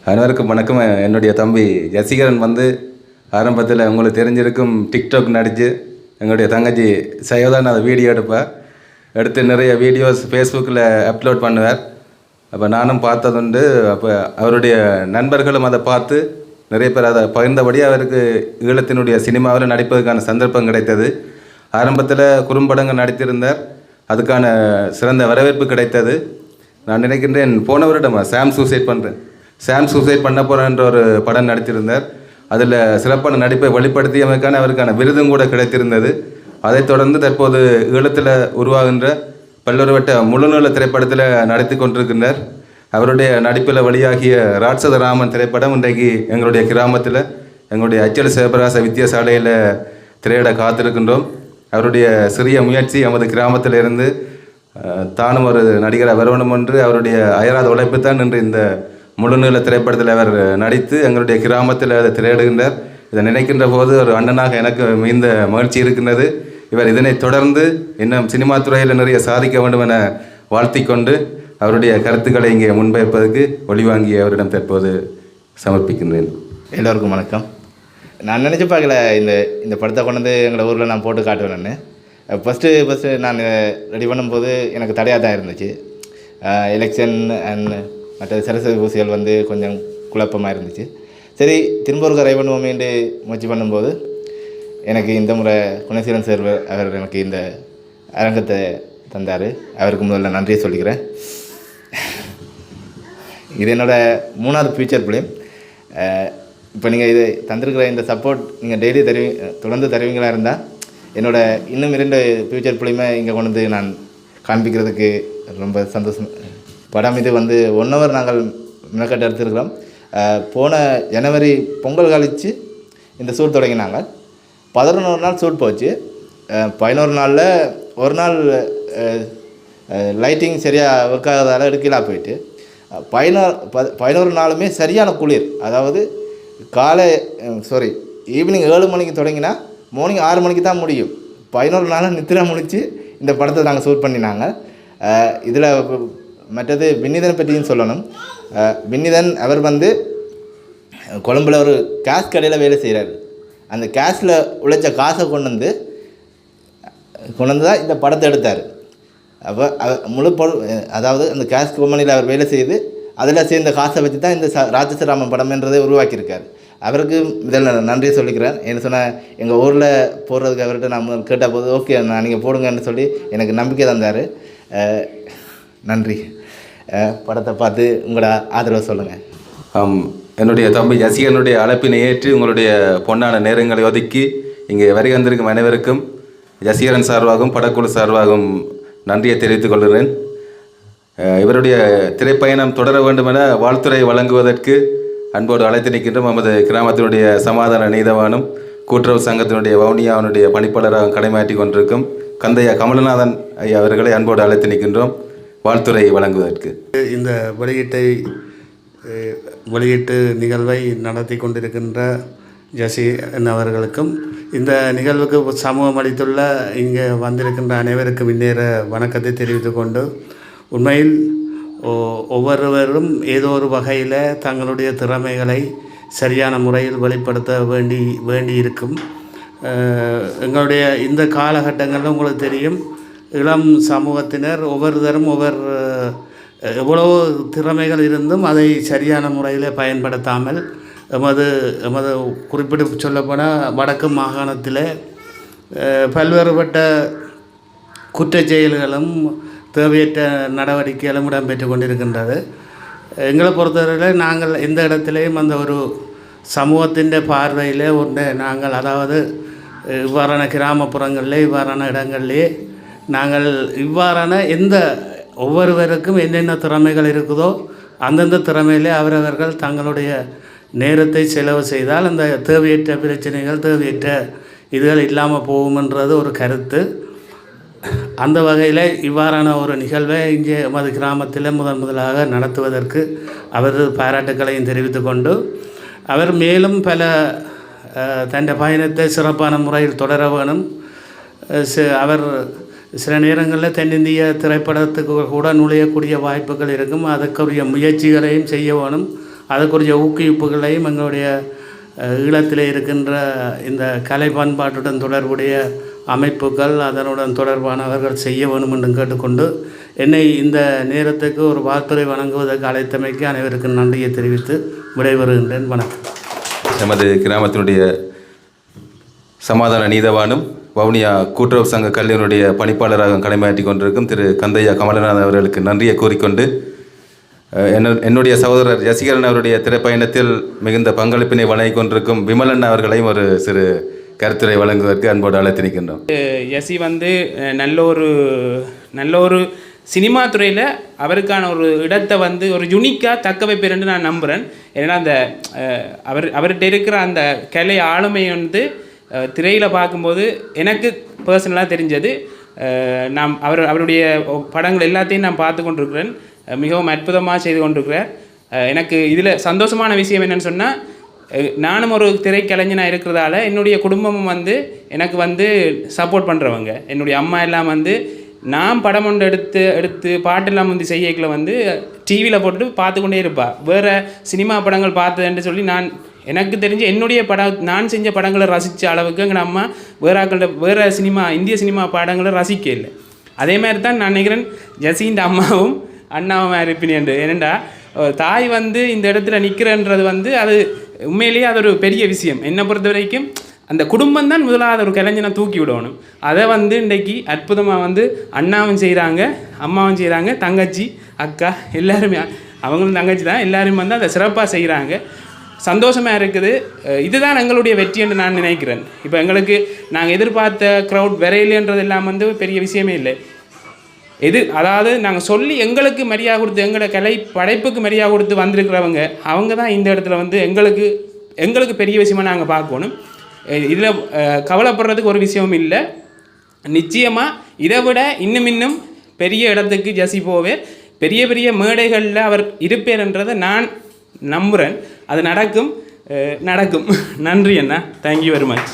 அனைவருக்கும் வணக்கம். என்னுடைய தம்பி ஜசிகரன் வந்து ஆரம்பத்தில் உங்களுக்கு தெரிஞ்சிருக்கும் டிக்டாக் நடித்து எங்களுடைய தங்கச்சி சயோதான் அதை வீடியோ எடுத்து நிறைய வீடியோஸ் ஃபேஸ்புக்கில் அப்லோட் பண்ணுவார். அப்போ நானும் பார்த்ததுண்டு. அப்போ அவருடைய நண்பர்களும் அதை பார்த்து நிறைய பேர் அதை பகிர்ந்தபடி அவருக்கு ஈழத்தினுடைய சினிமாவில் நடிப்பதற்கான சந்தர்ப்பம் கிடைத்தது. ஆரம்பத்தில் குறும்படங்கள் நடித்திருந்தார். அதுக்கான சிறந்த வரவேற்பு கிடைத்தது. நான் நினைக்கின்றேன் போன வருடம் சாம் சூசைட் பண்ண போகிறன்ற ஒரு படம் நடித்திருந்தார். அதில் சிறப்பான நடிப்பை வெளிப்படுத்தியமைக்கான அவருக்கான விருதும் கூட கிடைத்திருந்தது. அதைத் தொடர்ந்து தற்போது ஈழத்தில் உருவாகின்ற பல்வேறுபட்ட முழுநூல திரைப்படத்தில் நடித்து கொண்டிருக்கின்றார். அவருடைய நடிப்பில் வெளியாகிய ராட்சத ராமன் திரைப்படம் இன்றைக்கு எங்களுடைய கிராமத்தில் எங்களுடைய அச்சல் சிவபிரகாச வித்தியாசாலையில் திரையிட காத்திருக்கின்றோம். அவருடைய சிறிய முயற்சி எமது கிராமத்தில் இருந்து தானும் ஒரு நடிகராக வரணும் என்று அவருடைய அயராத உழைப்பு தான் இன்று இந்த முழுநீள திரைப்படத்தில் அவர் நடித்து எங்களுடைய கிராமத்தில் அதை திரையிடுகின்றார். இதை நினைக்கின்ற போது ஒரு அண்ணனாக எனக்கு மிகுந்த மகிழ்ச்சி இருக்கின்றது. இவர் இதனை தொடர்ந்து இன்னும் சினிமா துறையில் நிறைய சாதிக்க வேண்டும் என வாழ்த்தி கொண்டு அவருடைய கருத்துக்களை இங்கே முன்வைப்பதற்கு ஒளிவாங்கி அவரிடம் தற்போது சமர்ப்பிக்கின்றேன். எல்லோருக்கும் வணக்கம். நான் நினச்சி பார்க்கல இந்த படத்தை கொண்டு வந்து எங்களை ஊரில் நான் போட்டு காட்டுவேன். ஃபஸ்ட்டு நான் ரெடி பண்ணும்போது எனக்கு தடையாக தான் இருந்துச்சு. எலெக்ஷன் அண்ட் மற்ற சரஸ்வதி பூசைகள் வந்து கொஞ்சம் குழப்பமாக இருந்துச்சு. சரி, திரும்ப ஒரு ட்ரை பண்ணுவோமேன்று முயற்சி பண்ணும்போது எனக்கு இந்த முறை குணசீலன் சார் அவர் எனக்கு இந்த அரங்கத்தை தந்தார். அவருக்கு முதல்ல நன்றியை சொல்லிக்கிறேன். இது என்னோடய 3வது ஃபியூச்சர் ஃபிலிம். இப்போ நீங்கள் இது தந்திருக்கிற இந்த சப்போர்ட் நீங்கள் டெய்லி தொடர்ந்து தருவீங்களாக இருந்தால் என்னோடய இன்னும் 2 ஃபியூச்சர் ஃபிலிமை இங்கே கொண்டு வந்து நான் காண்பிக்கிறதுக்கு ரொம்ப சந்தோஷம். படம் இது வந்து 1 ஹவர் நாங்கள் மெனக்கட்டு எடுத்துருக்கிறோம். போன ஜனவரி பொங்கல் கழித்து இந்த ஷூட் தொடங்கினாங்க. 11 நாள் ஷூட் போச்சு. 11 நாளில் ஒரு நாள் லைட்டிங் சரியாக ஒர்க் ஆகாதால் எடுக்கலாம் போயிட்டு 11 நாளுமே சரியான குளிர். அதாவது ஈவினிங் 7 மணிக்கு தொடங்கினா மார்னிங் 6 மணிக்கு தான் முடியும். 11 நாளாக நித்திரை முடித்து இந்த படத்தை நாங்கள் ஷூட் பண்ணினாங்க. இதில் மற்றது வின்னிதன் பற்றியும் சொல்லணும். வின்னிதன் அவர் வந்து கொழும்பில் ஒரு கேஷ் கடையில் வேலை செய்கிறார். அந்த கேஷில் உழைச்ச காசை கொண்டு வந்து தான் இந்த படத்தை எடுத்தார். அப்போ அதாவது அந்த கேஷ் கம்பெனியில் அவர் வேலை செய்து அதில் சேர்ந்த காசை வச்சு தான் இந்த ராட்சசராமன் படம்ன்றதை உருவாக்கியிருக்கார். அவருக்கு இதில் நன்றியை சொல்லிக்கிறேன். என்ன சொன்னால் எங்கள் ஊரில் போடுறதுக்கு அவர்கிட்ட நான் கேட்ட போது ஓகே நான் நீங்கள் போடுங்கன்னு சொல்லி எனக்கு நம்பிக்கை தந்தார். நன்றி. படத்தை பார்த்து உங்களோட ஆதரவை சொல்லுங்கள். என்னுடைய தம்பி ஜசிகனுடைய அழைப்பினை ஏற்று உங்களுடைய பொன்னான நேரங்களை ஒதுக்கி இங்கே வருகை வந்திருக்கும் அனைவருக்கும் ஜசிகரன் சார்பாகவும் படக்குழு சார்பாகவும் நன்றியை தெரிவித்துக் கொள்கிறேன். இவருடைய திரைப்பயணம் தொடர வேண்டும் என வாழ்த்துறை வழங்குவதற்கு அன்போடு அழைத்து நிற்கின்றோம். நமது கிராமத்தினுடைய சமாதான நீதவானும் கூட்டுறவு சங்கத்தினுடைய வவுனியாவினுடைய பணிப்பாளராக கடமையாற்றி கொண்டிருக்கும் கந்தையா கமலநாதன் ஐயா அவர்களை அன்போடு அழைத்து நிற்கின்றோம் வாழ்த்துறை வழங்குவதற்கு. இந்த வெளியீட்டு நிகழ்வை நடத்தி கொண்டிருக்கின்ற ஜசிகன் அவர்களுக்கும் இந்த நிகழ்வுக்கு சமூகம் அளித்துள்ள இங்கே வந்திருக்கின்ற அனைவருக்கும் இந்நேர வணக்கத்தை தெரிவித்து கொண்டு, உண்மையில் ஒவ்வொருவரும் ஏதோ ஒரு வகையில் தங்களுடைய திறமைகளை சரியான முறையில் வெளிப்படுத்த வேண்டி இருக்கும். எங்களுடைய இந்த காலகட்டங்களில் உங்களுக்கு தெரியும், இளம் சமூகத்தினர் ஒவ்வொருத்தரும் எவ்வளோ திறமைகள் இருந்தும் அதை சரியான முறையில் பயன்படுத்தாமல் எமது குறிப்பிட்டு சொல்லப்போனால் வடக்கு மாகாணத்தில் பல்வேறுபட்ட குற்றச் செயல்களும் தேவையற்ற நடவடிக்கைகளும் இடம்பெற்று கொண்டிருக்கின்றது. எங்களை பொறுத்தவரையில் நாங்கள் எந்த இடத்துலையும் அந்த ஒரு சமூகத்தின் பார்வையில் நாங்கள் அதாவது இவ்வாறான கிராமப்புறங்களில் இவ்வாறான இடங்களிலே நாங்கள் இவ்வாறான ஒவ்வொருவருக்கும் என்னென்ன திறமைகள் இருக்குதோ அந்தந்த திறமையிலே அவரவர்கள் தங்களுடைய நேரத்தை செலவு செய்தால் அந்த தேவையற்ற பிரச்சனைகள் தேவையற்ற இதுகள் இல்லாமல் போகும்ன்றது ஒரு கருத்து. அந்த வகையில் இவ்வாறான ஒரு நிகழ்வை இங்கே எமது கிராமத்தில் முதலாக நடத்துவதற்கு அவர் பாராட்டுக்களையும் தெரிவித்து கொண்டு அவர் மேலும் பல தன் பயணத்தை சிறப்பான முறையில் தொடர வேணும். அவர் சில நேரங்களில் தென்னிந்திய திரைப்படத்துக்கு கூட நுழையக்கூடிய வாய்ப்புகள் இருக்கும். அதற்குரிய முயற்சிகளையும் செய்ய வேணும். அதுக்குரிய ஊக்குவிப்புகளையும் எங்களுடைய ஈழத்தில் இருக்கின்ற இந்த கலை பண்பாட்டுடன் தொடர்புடைய அமைப்புகள் அதனுடன் தொடர்பானவர்கள் செய்ய வேண்டும் என்று கேட்டுக்கொண்டு என்னை இந்த நேரத்துக்கு ஒரு வாழ்த்துறை வழங்குவதற்கு அழைத்தமைக்கு அனைவருக்கும் நன்றியை தெரிவித்து விடைபெறுகின்றேன். வணக்கம். நமது கிராமத்தினுடைய சமாதான நீதவானும் வவுனியா கூட்டுறவு சங்க கல்வியினுடைய பணிப்பாளராக கடமையாற்றி கொண்டிருக்கும் திரு கந்தையா கமலநாதன் அவர்களுக்கு நன்றியை கூறிக்கொண்டு என்னுடைய சகோதரர் ஜசிகரன் அவருடைய திரைப்பயணத்தில் மிகுந்த பங்களிப்பினை வழங்கி கொண்டிருக்கும் விமலன் அவர்களையும் ஒரு சிறு கருத்துரை வழங்குவதற்கு அன்போடு அழைத்து நிற்கின்றோம். ஜசி வந்து நல்ல ஒரு சினிமா துறையில் அவருக்கான ஒரு இடத்தை வந்து ஒரு யுனிக்காக தக்க வைப்பேன்னு நான் நம்புகிறேன். ஏன்னா அந்த அவர்கிட்ட இருக்கிற அந்த கலை ஆளுமை வந்து திரையில் பார்க்கும்போது எனக்கு பர்சனலாக தெரிஞ்சது. நான் அவருடைய படங்கள் எல்லாத்தையும் நான் பார்த்து கொண்டிருக்கிறேன். மிகவும் அற்புதமாக செய்து கொண்டிருக்கிறார். எனக்கு இதில் சந்தோஷமான விஷயம் என்னென்னு சொன்னால், நானும் ஒரு திரைக்கலைஞனாக இருக்கிறதால என்னுடைய குடும்பமும் வந்து எனக்கு வந்து சப்போர்ட் பண்ணுறவங்க. என்னுடைய அம்மா எல்லாம் வந்து நான் படம் ஒன்று எடுத்து பாட்டெல்லாம் வந்து செய்யக்கல வந்து டிவியில் போட்டு பார்த்து கொண்டே இருப்பாள். வேறு சினிமா படங்கள் பார்த்ததுன்னு சொல்லி எனக்கு தெரிஞ்ச என்னுடைய நான் செஞ்ச படங்களை ரசித்த அளவுக்கு எங்கள் அம்மா வேறு இந்திய சினிமா படங்களை ரசிக்க இல்லை. அதே மாதிரி தான் நான் நினைக்கிறேன் ஜசின்ற அம்மாவும் அண்ணாவும் இருப்பினேன். ஏனெண்டா தாய் வந்து இந்த இடத்துல நிற்கிறன்றது வந்து அது உண்மையிலேயே அது ஒரு பெரிய விஷயம். என்னை பொறுத்த வரைக்கும் அந்த குடும்பம் தான் முதலாவது ஒரு கலைஞனை தூக்கி விடணும். அதை வந்து இன்றைக்கி அற்புதமாக வந்து அண்ணாவும் செய்கிறாங்க, அம்மாவும் செய்கிறாங்க, தங்கச்சி அக்கா எல்லாருமே அவங்களும் தங்கச்சி தான், எல்லாரும் வந்து அதை சிறப்பாக செய்கிறாங்க. சந்தோஷமாக இருக்குது. இதுதான் எங்களுடைய வெற்றி என்று நான் நினைக்கிறேன். இப்போ எங்களுக்கு நாங்கள் எதிர்பார்த்த க்ரௌட் வரையிலேன்றது எல்லாம் வந்து பெரிய விஷயமே இல்லை. அதாவது நாங்கள் சொல்லி எங்களுக்கு மரியாதை கொடுத்து எங்களோட கலை படைப்புக்கு மரியாதை கொடுத்து வந்திருக்கிறவங்க அவங்க தான் இந்த இடத்துல வந்து எங்களுக்கு பெரிய விஷயமாக நாங்கள் பார்க்கணும். இதில் கவலைப்படுறதுக்கு ஒரு விஷயமும் இல்லை. நிச்சயமாக இதை விட இன்னும் பெரிய இடத்துக்கு ஜசி போவே பெரிய பெரிய மேடைகளில் அவர் இருப்பேர்ன்றதை நான் நம்புகிறேன். அது நடக்கும். நன்றி அண்ணா. Thank you very much.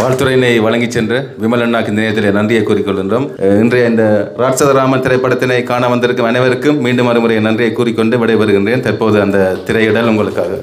வாழ்த்துறையினை வழங்கி சென்ற விமல் அண்ணாக்கு இந்த நேரத்தில் நன்றியை கூறிக்கொள்கின்றோம். இன்றைய இந்த ராட்சதராமன் திரைப்படத்தினை காண வந்திருக்கும் அனைவருக்கும் மீண்டும் மறுமுறை நன்றியை கூறிக்கொண்டு விடைபெறுகின்றேன். தற்போது அந்த திரையிடல் உங்களுக்காக.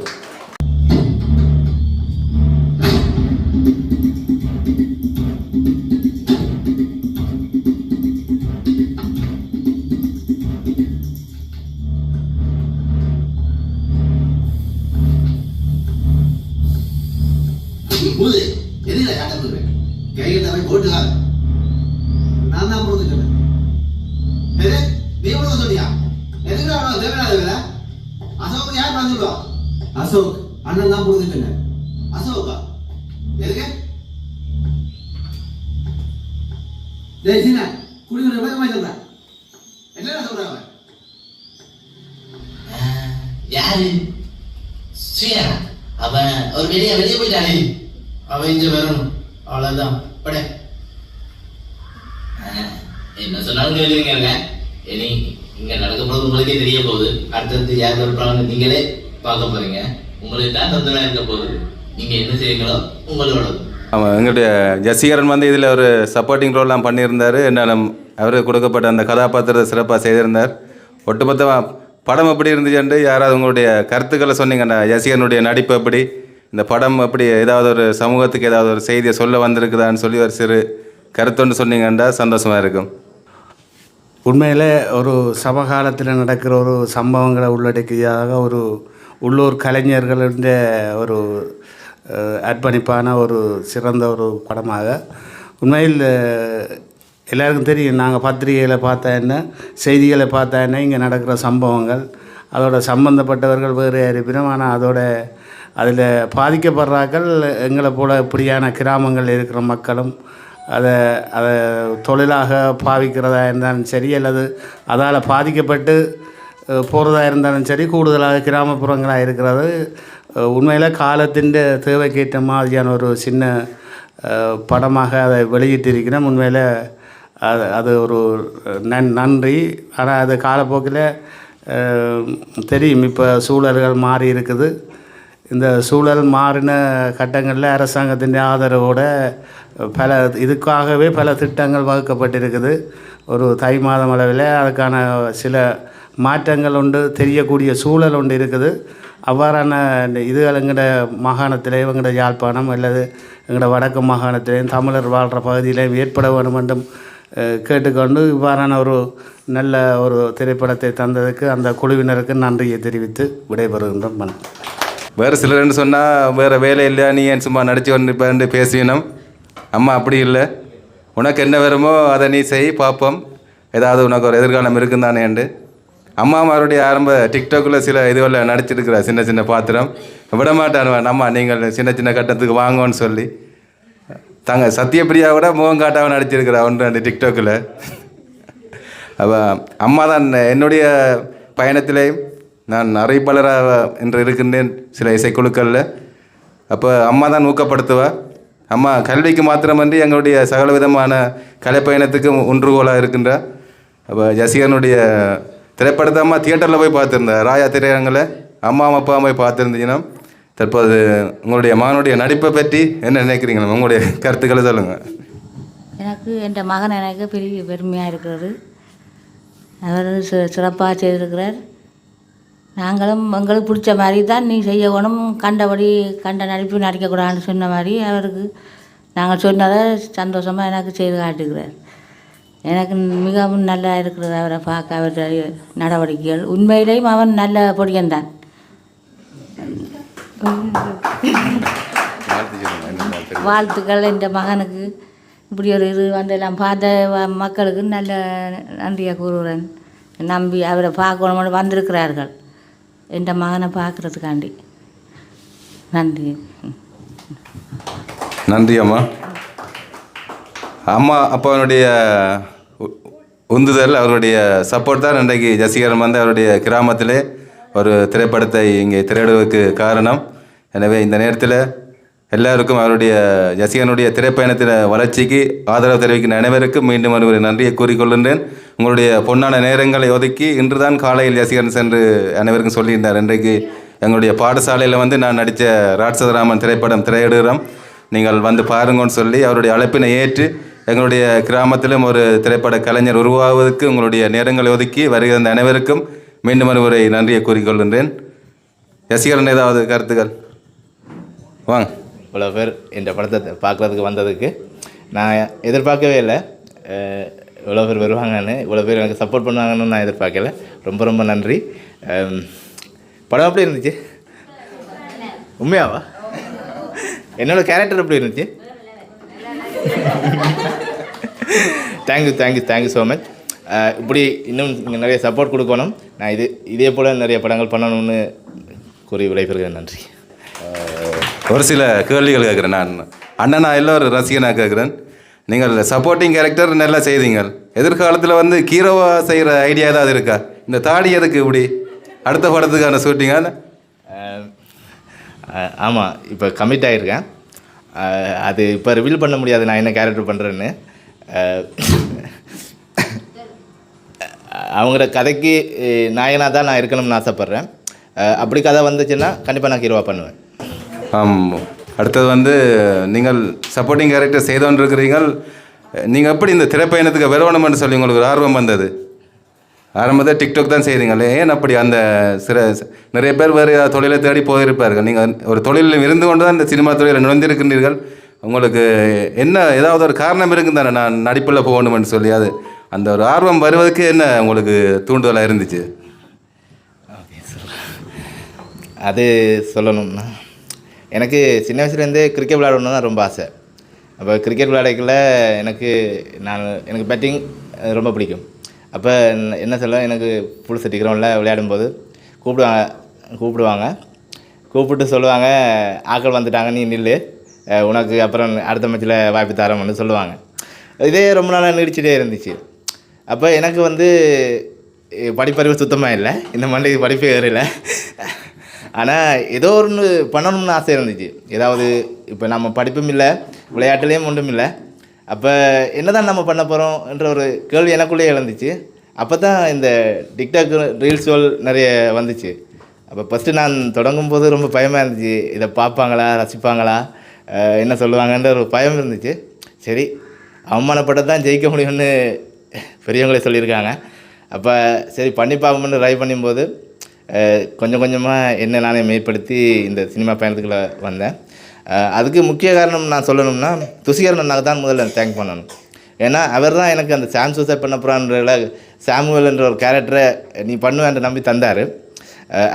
அசோக் அண்ணன் தான் புரிஞ்சுக்கல. அசோகா எதுக்கு குடிக்கிற மாதிரி சொல்றேன். என்ன சொல்றாங்க? யாரு? ஸ்ரீயா. அவன் ஒரு வெளியே போயிட்டானே. அவன் இங்க வரணும். அவ்வளவுதான். பட என்ன சொன்னாலும் கேளுங்க. இனி இங்க நடக்க போது உங்களுக்கே தெரிய போகுது. அடுத்தடுத்து யார் இருப்பாங்க நீங்களே பார்க்க போறீங்க. உங்களுக்கு தான் தந்தனா இருக்க போகுது. நீங்க என்ன செய்யுங்களோ உங்களோட. ஆமாம், எங்களுடைய ஜசிகரன் வந்து இதில் ஒரு சப்போர்ட்டிங் ரோல்லாம் பண்ணியிருந்தார். என்ன அவருக்கு கொடுக்கப்பட்ட அந்த கதாபாத்திரத்தை சிறப்பாக செய்திருந்தார். ஒட்டுமொத்தமாக படம் எப்படி இருந்துச்சுன்ட்டு யாராவது உங்களுடைய கருத்துக்களை சொன்னீங்கண்ணா. ஜசிகரனுடைய நடிப்பு எப்படி, இந்த படம் எப்படி, ஏதாவது ஒரு சமூகத்துக்கு ஏதாவது ஒரு செய்தியை சொல்ல வந்திருக்குதான்னு சொல்லி ஒரு சிறு கருத்தொன்று சொன்னீங்கன்றா சந்தோஷமாக இருக்கும். உண்மையில் ஒரு சமகாலத்தில் நடக்கிற ஒரு சம்பவங்களை உள்ளடக்கியதாக ஒரு உள்ளூர் கலைஞர்களுடைய ஒரு அர்ப்பணிப்பான ஒரு சிறந்த ஒரு படமாக உண்மையில் எல்லாருக்கும் தெரியும். நாங்கள் பத்திரிகையில் பார்த்தா என்ன, செய்திகளை பார்த்தா என்ன, இங்கே நடக்கிற சம்பவங்கள் அதோட சம்பந்தப்பட்டவர்கள் வேறு இருப்பினும், ஆனால் அதில் பாதிக்கப்படுறாக்கள் எங்களை போல் இப்படியான கிராமங்கள் இருக்கிற மக்களும் அதை தொழிலாக பாவிக்கிறதா இருந்தாலும் சரி, அல்லது அதால் பாதிக்கப்பட்டு போகிறதா இருந்தாலும் சரி, கூடுதலாக கிராமப்புறங்களாக இருக்கிறது. உண்மையில் காலத்தின் தேவைக்கேற்ற மாதிரியான ஒரு சின்ன படமாக அதை வெளியிட்டிருக்கிறேன். உண்மையில் அது ஒரு நன்றி. ஆனால் அது காலப்போக்கில் தெரியும், இப்போ சூழல்கள் மாறி இருக்குது. இந்த சூழல் மாறின கட்டங்களில் அரசாங்கத்தின் ஆதரவோடு இதுக்காகவே பல திட்டங்கள் வகுக்கப்பட்டிருக்குது. ஒரு தை மாதம் அளவில் அதுக்கான சில மாற்றங்கள் உண்டு, தெரியக்கூடிய சூழல் ஒன்று இருக்குது. அவ்வாறான இந்த இதுகள் எங்களோட மாகாணத்திலே எங்களோட யாழ்ப்பாணம் அல்லது எங்களோட வடக்கு மாகாணத்திலேயும் தமிழர் வாழ்கிற பகுதியிலேயும் ஏற்பட வேண்டும் என்றும் கேட்டுக்கொண்டு இவ்வாறான ஒரு நல்ல ஒரு திரைப்படத்தை தந்ததுக்கு அந்த குழுவினருக்கு நன்றியை தெரிவித்து விடைபெறுகின்றோம். வேறு சிலர்னு சொன்னால் வேறு வேலை இல்லையா, நீ ஏன் சும்மா நடிச்சு கொண்டு பேசினோம். அம்மா அப்படி இல்லை, உனக்கு என்ன வருமோ அதை நீ செய், பார்ப்போம் ஏதாவது உனக்கு ஒரு எதிர்காலம் இருக்குந்தானேண்டு. அம்மாமாருடைய ஆரம்ப டிக்டாக்கில் சில இதுகளில் நடிச்சிருக்கிற சின்ன சின்ன பாத்திரம் விட மாட்டானுவேன். அம்மா நீங்கள் சின்ன சின்ன கட்டத்துக்கு வாங்கன்னு சொல்லி சத்யபிரியா கூட முகம் காட்டாமல் நடிச்சிருக்கிறா ஒன்று அந்த டிக்டாக்கில். அவள் அம்மா தான் என்னுடைய பயணத்திலேயும் நான் அறிவிப்பாளராக என்று இருக்கின்றேன் சில இசைக்குழுக்களில். அப்போ அம்மா தான் ஊக்கப்படுத்துவா. அம்மா கல்விக்கு மாத்திரமன்றி எங்களுடைய சகல விதமான கலைப்பயணத்துக்கு ஒன்றுகோலாக இருக்கின்றா. அப்போ ஜசிகனுடைய திரைப்படத்தை அம்மா தியேட்டரில் போய் பார்த்துருந்தா, ராயா திரையரங்கில் அம்மா அப்பா போய் பார்த்துருந்துச்சுன்னா. தற்போது உங்களுடைய மகனுடைய நடிப்பை பற்றி என்ன நினைக்கிறீங்களா? உங்களுடைய கருத்துக்களை சொல்லுங்கள். எனக்கு என் மகன் எனக்கு பெரிய பெருமையாக இருக்கிறது. அவர் சிறப்பாக செய்திருக்கிறார். நாங்களும் எங்களுக்கு பிடிச்ச மாதிரி தான் நீ செய்யணும், கண்டபடி கண்ட நடிப்பு நடிக்கக்கூடாதுன்னு சொன்ன மாதிரி அவருக்கு நாங்கள் சொன்னதை சந்தோஷமாக எனக்கு செய்து காட்டுகிறார். எனக்கு மிகவும் நல்லா இருக்கிறது அவரை பார்க்க, அவருடைய நடவடிக்கைகள். உண்மையிலேயும் அவன் நல்ல பொடியன்தான். வாழ்த்துக்கள் என் மகனுக்கு. இப்படி ஒரு இது வந்தெல்லாம் பார்த்த மக்களுக்கு நல்ல நன்றியாக கூறுகிறேன். நம்பி அவரை பார்க்கணும்னு வந்திருக்கிறார்கள் என் மகனை பார்க்குறதுக்காண்டி. நன்றி. நன்றி அம்மா. அம்மா அப்பாவுடைய உந்துதல், அவருடைய சப்போர்ட் தான் இன்றைக்கு ஜசிகரன் வந்து அவருடைய கிராமத்திலே ஒரு திரைப்படத்தை இங்கே திரையிடுவதற்கு காரணம். எனவே இந்த நேரத்தில் எல்லாருக்கும் அவருடைய ஜசிகனுடைய திரைப்பயணத்தின் வளர்ச்சிக்கு ஆதரவு தெரிவிக்கின்ற அனைவருக்கும் மீண்டும் ஒரு நன்றியை கூறிக்கொள்கின்றேன். உங்களுடைய பொன்னான நேரங்களை ஒதுக்கி இன்று தான் காலையில் ஜசிகன் சென்று அனைவருக்கும் சொல்லியிருந்தார். இன்றைக்கு எங்களுடைய பாடசாலையில் வந்து நான் நடித்த ராட்சதராமன் திரைப்படம் திரையிடுகிறோம், நீங்கள் வந்து பாருங்கன்னு சொல்லி அவருடைய அழைப்பினை ஏற்று எங்களுடைய கிராமத்திலும் ஒரு திரைப்பட கலைஞர் உருவாவதற்கு உங்களுடைய நேரங்களை ஒதுக்கி வருகிற அனைவருக்கும் மீண்டும் ஒரு நன்றியை கூறிக்கொள்கின்றேன். ஜசிகரன் ஏதாவது கருத்துக்கள்? வாங்க. இவ்வளோ பேர் இந்த படத்தை பார்க்குறதுக்கு வந்ததுக்கு நான் எதிர்பார்க்கவே இல்லை. இவ்வளோ பேர் வருவாங்கன்னு, இவ்வளோ பேர் எனக்கு சப்போர்ட் பண்ணுவாங்கன்னு நான் எதிர்பார்க்கல. ரொம்ப ரொம்ப நன்றி. படம் எப்படி இருந்துச்சு? உண்மையாவா? என்னோடய கேரக்டர் எப்படி இருந்துச்சு? Thank you so much. இப்படி இன்னும் நீங்கள் நிறைய சப்போர்ட் கொடுக்கணும். நான் இதே போல் நிறைய படங்கள் பண்ணணும்னு கூறி விடைபெறுகிறேன். நன்றி. ஒரு சில கேள்விகள் கேட்குறேன். நான் அண்ணனா எல்லோரும் ரசிகனாக கேட்குறேன். நீங்கள் சப்போர்ட்டிங் கேரக்டர் நல்லா செய்தீங்க. எதிர்காலத்தில் வந்து ஹீரோவாக செய்கிற ஐடியா ஏதாவது இருக்கா? இந்த தாடி எதுக்கு இப்படி அடுத்த படத்துக்கான ஷூட்டிங்கான? ஆமாம், இப்போ கமிட் ஆகிருக்கேன். அது இப்போ ரிவீல் பண்ண முடியாது நான் என்ன கேரக்டர் பண்ணுறேன்னு. அவங்களோட கதைக்கு நாயனாக தான் நான் இருக்கணும்னு ஆசைப்பட்றேன். அப்படி கதை வந்துச்சுன்னா கண்டிப்பாக நான் ஹீரோவாக பண்ணுவேன். அடுத்தது வந்து நீங்கள் சப்போர்ட்டிங் கேரக்டர் செய்தோன்னு இருக்கிறீங்கள். நீங்கள் எப்படி இந்த திரைப்பயணத்துக்கு வரணும்னு சொல்லி உங்களுக்கு ஒரு ஆர்வம் வந்தது? ஆரம்பத்தில் டிக்டாக் தான் செய்கிறீங்களே, ஏன் அப்படி? அந்த நிறைய பேர் வேறு தொழிலை தேடி போயிருப்பார்கள். நீங்கள் ஒரு தொழிலில் இருந்து கொண்டு தான் இந்த சினிமா தொழிலில் நுழைந்திருக்கின்றீர்கள். உங்களுக்கு என்ன ஏதாவது ஒரு காரணம் இருக்குன்னு தானே நான் நடிப்பில் போகணுமென்னு சொல்லி? அது அந்த ஒரு ஆர்வம் வருவதற்கு என்ன உங்களுக்கு தூண்டுதலாக இருந்துச்சு? அது சொல்லணும்னா, எனக்கு சின்ன வயசுலேருந்தே கிரிக்கெட் விளையாடணுன்னு தான் ரொம்ப ஆசை. அப்போ கிரிக்கெட் விளையாடக்குள்ள எனக்கு பேட்டிங் ரொம்ப பிடிக்கும். அப்போ என்ன சொல்ல, எனக்கு புல் செட்டி கிரவுண்டில் விளையாடும்போது கூப்பிடுவாங்க. கூப்பிட்டு சொல்லுவாங்க, ஆக்கள் வந்துட்டாங்க, நீ நில்லு, உனக்கு அப்புறம் அடுத்த மேட்சில் வாய்ப்பு தரோம்னு சொல்லுவாங்க. இதே ரொம்ப நாளாக நீடிச்சிட்டே இருந்துச்சு. அப்போ எனக்கு வந்து படிப்பறிவு சுத்தமாக இல்லை, இந்த மண்டைக்கு படிப்பே ஏறல. ஆனால் ஏதோ ஒன்று பண்ணணும்னு ஆசை இருந்துச்சு. ஏதாவது இப்போ நம்ம படிப்பும் இல்லை, விளையாட்டுலேயும் ஒன்றும் இல்லை. அப்போ என்ன தான் நம்ம பண்ண போகிறோம்ன்ற ஒரு கேள்வி எனக்குள்ளேயே எழுந்துச்சு. அப்போ தான் இந்த டிக்டாக் ரீல்ஸ்கள் நிறைய வந்துச்சு. அப்போ ஃபஸ்ட்டு நான் தொடங்கும் போது ரொம்ப பயமாக இருந்துச்சு. இதை பார்ப்பாங்களா, ரசிப்பாங்களா, என்ன சொல்லுவாங்கன்ற ஒரு பயம் இருந்துச்சு. சரி, அவமானப்பட்டு தான் ஜெயிக்க முடியும்னு பெரியவங்களே சொல்லியிருக்காங்க. அப்போ சரி பண்ணி பார்ப்போம்னு ட்ரை பண்ணும்போது கொஞ்சம் கொஞ்சமாக என்ன நானே மேம்படுத்தி இந்த சினிமா பயணத்துக்குள்ளே வந்தேன். அதுக்கு முக்கிய காரணம் நான் சொல்லணும்னா துஷிகரன் அண்ணாவுக்கு தான் முதல்ல தேங்க் பண்ணணும். ஏன்னா அவர் தான் எனக்கு அந்த சாம் சூசைட் பண்ண போகிறான்ற சாமுவல் என்ற ஒரு கேரக்டரை நீ பண்ணுவேன்ற நம்பி தந்தார்.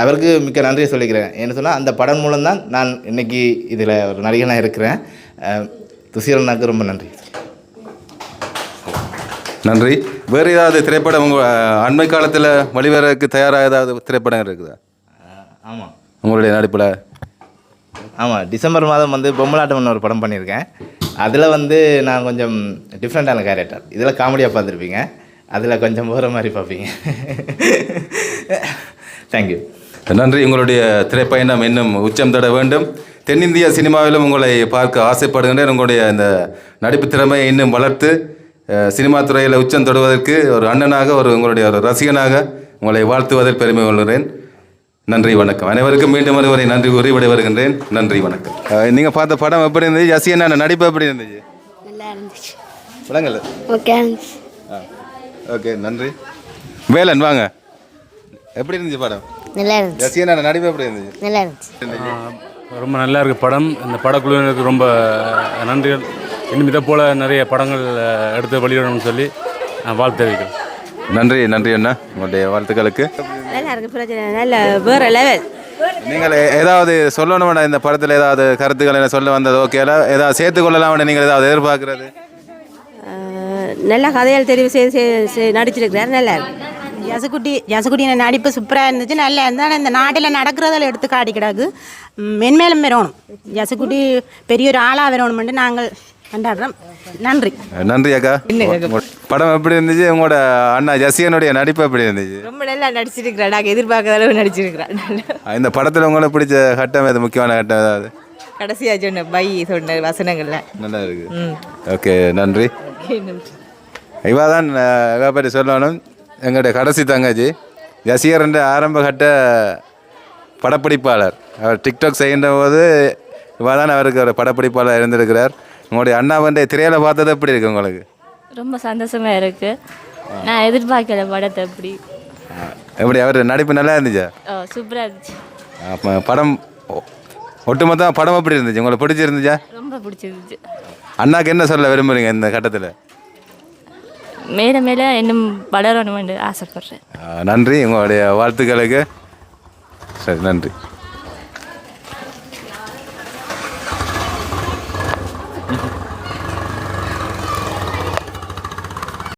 அவருக்கு மிக்க நன்றியை சொல்லிக்கிறேன். என்ன சொன்னால் அந்த படம் மூலம்தான் நான் இன்றைக்கி இதில் ஒரு நடிகனாக இருக்கிறேன். துஷிகரன் அண்ணாவுக்கு ரொம்ப நன்றி. நன்றி. வேறு ஏதாவது திரைப்படம் உங்கள் அண்மை காலத்தில் வெளிவரக்கு தயாராக ஏதாவது திரைப்படம் இருக்குதா? ஆமாம், உங்களுடைய நடிப்பில்? ஆமாம், டிசம்பர் மாதம் வந்து பொம்மலாட்டம்னு ஒரு படம் பண்ணியிருக்கேன். அதில் வந்து நான் கொஞ்சம் டிஃப்ரெண்ட்டான கேரக்டர். இதில் காமெடியாக பார்த்துருப்பீங்க, அதில் கொஞ்சம் போகிற மாதிரி பார்ப்பீங்க. தேங்க்யூ. நன்றி. உங்களுடைய திரைப்பயணம் இன்னும் உச்சம் தொட வேண்டும். தென்னிந்திய சினிமாவிலும் உங்களை பார்க்க ஆசைப்படுகின்றேன். உங்களுடைய இந்த நடிப்பு திறமையை இன்னும் வளர்த்து சினிமா துறையில் உச்சம் தொடுவதற்கு ஒரு அண்ணனாக உங்களுடைய ஒரு ரசிகனாக உங்களை வாழ்த்துவதில் பெருமை கொள்கிறேன். நன்றி, வணக்கம். அனைவருக்கும் மீண்டும் ஒருவரை நன்றி கூறி விடைபெறுகின்றேன். நன்றி, வணக்கம். நீங்கள் பார்த்த படம் எப்படி இருந்துச்சு? ஜசிகண்ணா நடிப்பு எப்படி இருந்துச்சு? நல்லா இருந்துச்சு. படங்கள் ஓகே. ஓகே, நன்றி. வேலன் வாங்க. எப்படி இருந்துச்சு படம்? நல்லா இருந்துச்சு. ஜசிகண்ணா நடிப்பு எப்படி இருந்துச்சு? நல்லா இருந்துச்சு. ரொம்ப நல்லா இருக்குது படம். இந்த படக்குழுவினருக்கு ரொம்ப நன்றிகள். இன்னும் இதை போல் நிறைய படங்கள் எடுத்து வெளியிடணும்னு சொல்லி நான் வாழ்த்து தெரிவிக்கிறேன். நன்றி. நன்றி அண்ணா, உங்களுடைய வாழ்த்துக்களுக்கு. நல்லா இருக்குது, பிரச்சனை நல்ல வேறு லெவல். நீங்கள் ஏதாவது சொல்லணும் இந்த படத்தில் ஏதாவது கருத்துக்கள் என்ன சொல்ல வந்தது? ஓகேல ஏதாவது சேர்த்துக்கொள்ளலாம் நீங்கள் ஏதாவது எதிர்பார்க்குறது? நல்ல கதைகள் தெரிவு செய்து நடிச்சிருக்கிறார். நல்லா இருக்கு. ஜசகுட்டியோட நடிப்பு சூப்பராக இருந்துச்சு. நல்லா இருந்தாலும் இந்த நாட்டில் நடக்கிறதில் எடுத்து காட்டி கிடக்கு. மென்மேலும் வரணும். ஜசகுட்டி பெரிய ஒரு ஆளாக வரணும்னு நாங்கள் கொண்டாடுறோம். நன்றி. நன்றி அக்கா. படம் எப்படி இருந்துச்சு? உங்களோட அண்ணா ஜசிகனுடைய நடிப்பு எப்படி இருந்துச்சு? ரொம்ப நல்லா நடிச்சிருக்கிறார். நாங்கள் எதிர்பார்க்காத அளவு நடிச்சிருக்கிறார். இந்த படத்தில் உங்களுக்கு பிடிச்ச கட்டம் எது? முக்கியமான கட்டம் ஏதாவது? கடைசியாக சொன்ன பை சொன்ன வசனங்கள்லாம் நல்லா இருக்கு. ஓகே, நன்றி. இவா தான் பற்றி சொல்லணும். எங்களுடைய கடைசி தங்கச்சி ஜசிகரன் ஆரம்ப கட்ட படப்பிடிப்பாளர். அவர் டிக்டாக் செய்கின்ற போது இவா தான் அவருக்கு ஒரு படப்பிடிப்பாளர் இருந்திருக்கிறார். உங்களுடைய அண்ணா வந்து திரையில் பார்த்தது எப்படி இருக்கு உங்களுக்கு? ரொம்ப சந்தோஷமாக இருக்குது. நான் எதிர்பார்க்கல படத்தை. எப்படி அவர் நடிப்பு நல்லா இருந்துச்சா? சூப்பராக இருந்துச்சு. படம் ஒட்டுமொத்தமாக படம் எப்படி இருந்துச்சு? உங்களுக்கு பிடிச்சிருந்துச்சா? ரொம்ப பிடிச்சிருந்துச்சு. அண்ணாக்கு என்ன சொல்ல விரும்புகிறீங்க இந்த கட்டத்தில்? மேலே மேலே இன்னும் வளரணும்னு ஆசைப்பட்றேன். நன்றி, உங்களுடைய வாழ்த்துக்களுக்கு. சரி, நன்றி.